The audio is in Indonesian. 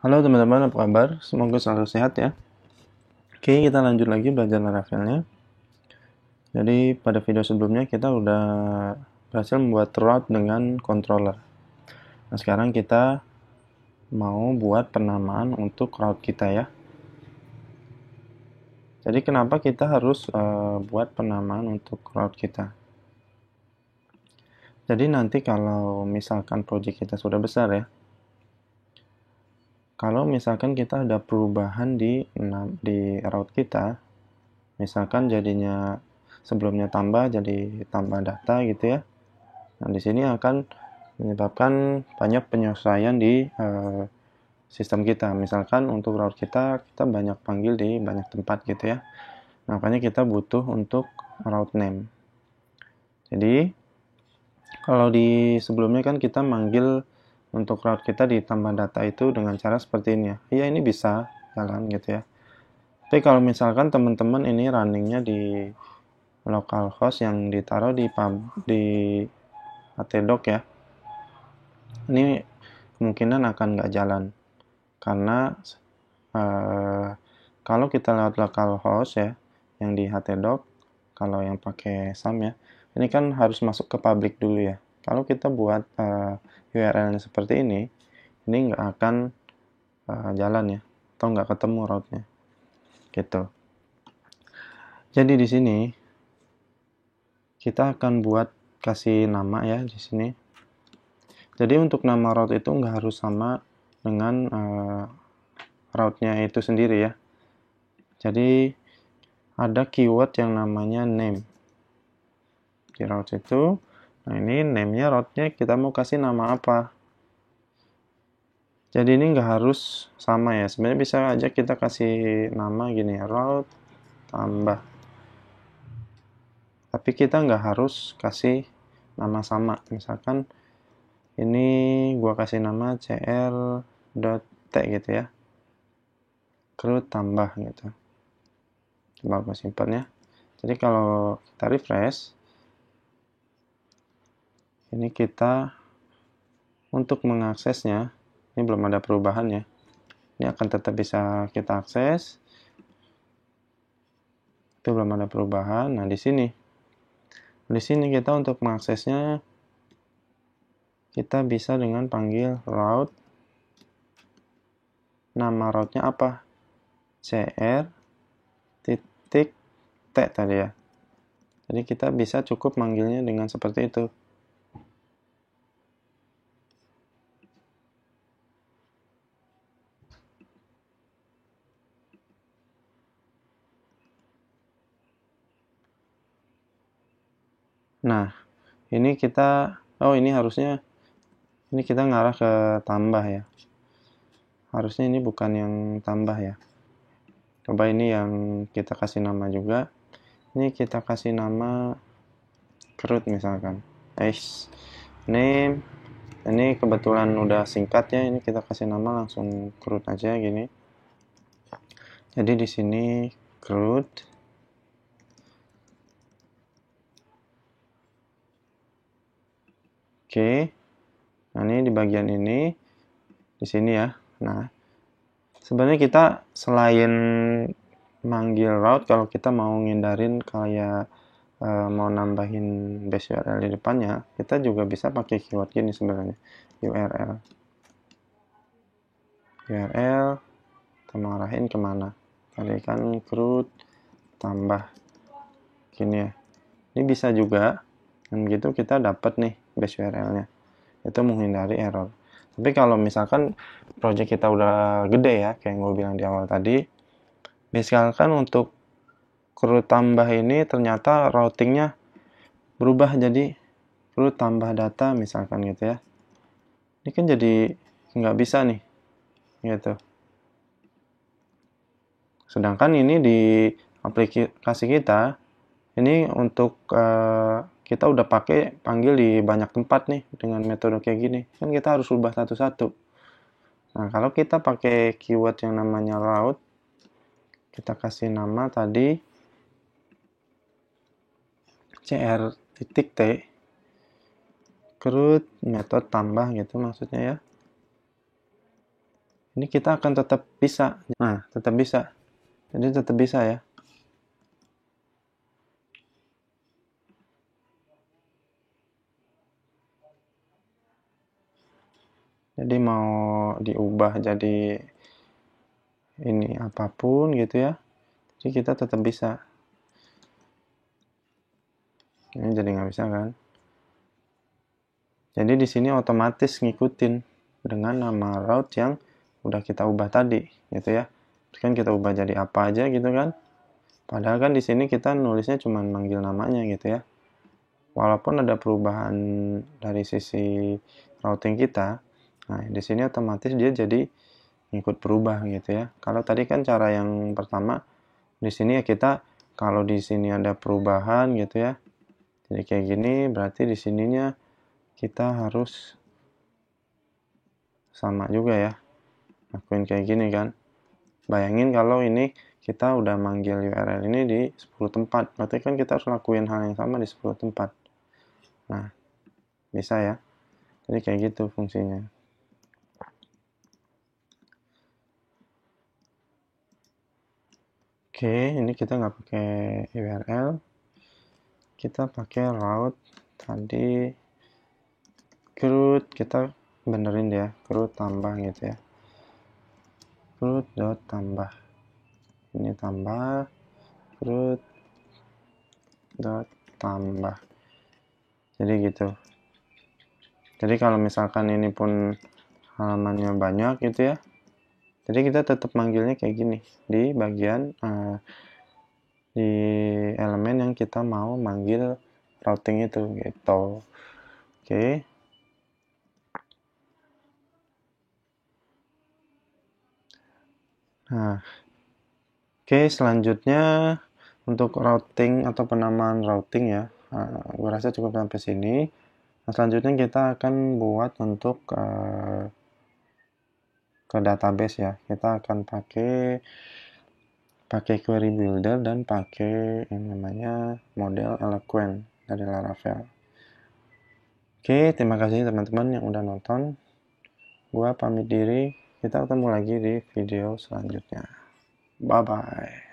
Halo teman-teman, apa kabar? Semoga selalu sehat ya. Oke, kita lanjut lagi belajar Laravelnya. Jadi pada video sebelumnya kita udah berhasil membuat route dengan controller. Nah sekarang kita mau buat penamaan untuk route kita ya. Jadi kenapa kita harus buat penamaan untuk route kita? Jadi nanti kalau misalkan project kita sudah besar ya, kalau misalkan kita ada perubahan di route kita, misalkan jadinya sebelumnya tambah jadi tambah data gitu ya. Nah, di sini akan menyebabkan banyak penyesuaian di sistem kita. Misalkan untuk route kita banyak panggil di banyak tempat gitu ya. Makanya kita butuh untuk route name. Jadi, kalau di sebelumnya kan kita manggil untuk route kita ditambah data itu dengan cara seperti ini ya. Iya, ini bisa jalan gitu ya. Tapi kalau misalkan teman-teman ini runningnya di localhost yang ditaruh di htdoc ya, ini kemungkinan akan nggak jalan karena kalau kita lewat localhost ya yang di htdoc, kalau yang pakai SAM ya, ini kan harus masuk ke public dulu ya. Kalau kita buat URL-nya seperti ini nggak akan jalan ya, atau nggak ketemu route-nya gitu. Jadi di sini kita akan buat kasih nama ya di sini. Jadi untuk nama route itu nggak harus sama dengan route-nya itu sendiri ya. Jadi ada keyword yang namanya name di route itu. Nah ini name-nya route-nya kita mau kasih nama apa. Jadi ini nggak harus sama ya. Sebenarnya bisa aja kita kasih nama gini ya, route tambah. Tapi kita nggak harus kasih nama sama. Misalkan ini gua kasih nama cr.t gitu ya. Crew tambah gitu. Coba gua simpan ya. Jadi kalau kita refresh, ini kita untuk mengaksesnya, ini belum ada perubahan ya. Ini akan tetap bisa kita akses. Itu belum ada perubahan. Nah, di sini kita untuk mengaksesnya kita bisa dengan panggil route. Nama route-nya apa? cr titik t tadi ya. Jadi kita bisa cukup manggilnya dengan seperti itu. Nah, ini kita ini harusnya ini kita ngarah ke tambah ya. Harusnya ini bukan yang tambah ya. Coba ini yang kita kasih nama juga. Ini kita kasih nama create misalkan. Name. Ini kebetulan udah singkat ya. Ini kita kasih nama langsung create aja gini. Jadi di sini create. Oke. Nah, ini di bagian ini di sini ya. Nah, sebenarnya kita selain manggil route, kalau kita mau ngindarin kayak mau nambahin base URL di depannya, kita juga bisa pakai keyword gini sebenarnya. URL kita mau arahin kemana, tadi kan create tambah gini ya. Ini bisa juga, dan begitu kita dapat nih base URL-nya. Itu menghindari error. Tapi kalau misalkan project kita udah gede ya, kayak yang gue bilang di awal tadi, misalkan untuk create tambah ini ternyata routingnya berubah jadi create tambah data misalkan gitu ya. Ini kan jadi nggak bisa nih, gitu. Sedangkan ini di aplikasi kita, ini untuk kita udah pakai panggil di banyak tempat nih dengan metode kayak gini. Kan kita harus ubah satu-satu. Nah, kalau kita pakai keyword yang namanya route, kita kasih nama tadi cr.t create metode tambah gitu maksudnya ya. ini kita akan tetap bisa. Nah, tetap bisa. Jadi tetap bisa ya. Jadi mau diubah jadi ini apapun gitu ya. Jadi kita tetap bisa. Ini jadi nggak bisa kan? Jadi di sini otomatis ngikutin dengan nama route yang udah kita ubah tadi, gitu ya. Terus kan kita ubah jadi apa aja gitu kan. Padahal kan di sini kita nulisnya cuma manggil namanya gitu ya. Walaupun ada perubahan dari sisi routing kita, nah di sini otomatis dia jadi ngikut berubah gitu ya. Kalau tadi kan cara yang pertama, di sini ya kita kalau di sini ada perubahan gitu ya. Jadi kayak gini berarti di sininya kita harus sama juga ya. Lakuin kayak gini kan. Bayangin kalau ini kita udah manggil URL ini di 10 tempat. Berarti kan kita harus lakuin hal yang sama di 10 tempat. Nah, bisa ya. Jadi kayak gitu fungsinya. Oke, ini kita nggak pakai URL. Kita pakai route tadi. Root kita benerin ya. Root tambah gitu ya. Root dot tambah. Ini tambah. Root dot tambah. Jadi gitu. Jadi kalau misalkan ini pun halamannya banyak gitu ya, jadi kita tetap manggilnya kayak gini di bagian di elemen yang kita mau manggil routing itu gitu. Oke. Nah, oke, selanjutnya untuk routing atau penamaan routing ya, gue rasa cukup sampai sini. Nah, selanjutnya kita akan buat untuk ke database ya. Kita akan pakai query builder dan pakai yang namanya model Eloquent dari Laravel. Oke, terima kasih teman-teman yang udah nonton. Gua pamit diri. Kita ketemu lagi di video selanjutnya. Bye bye.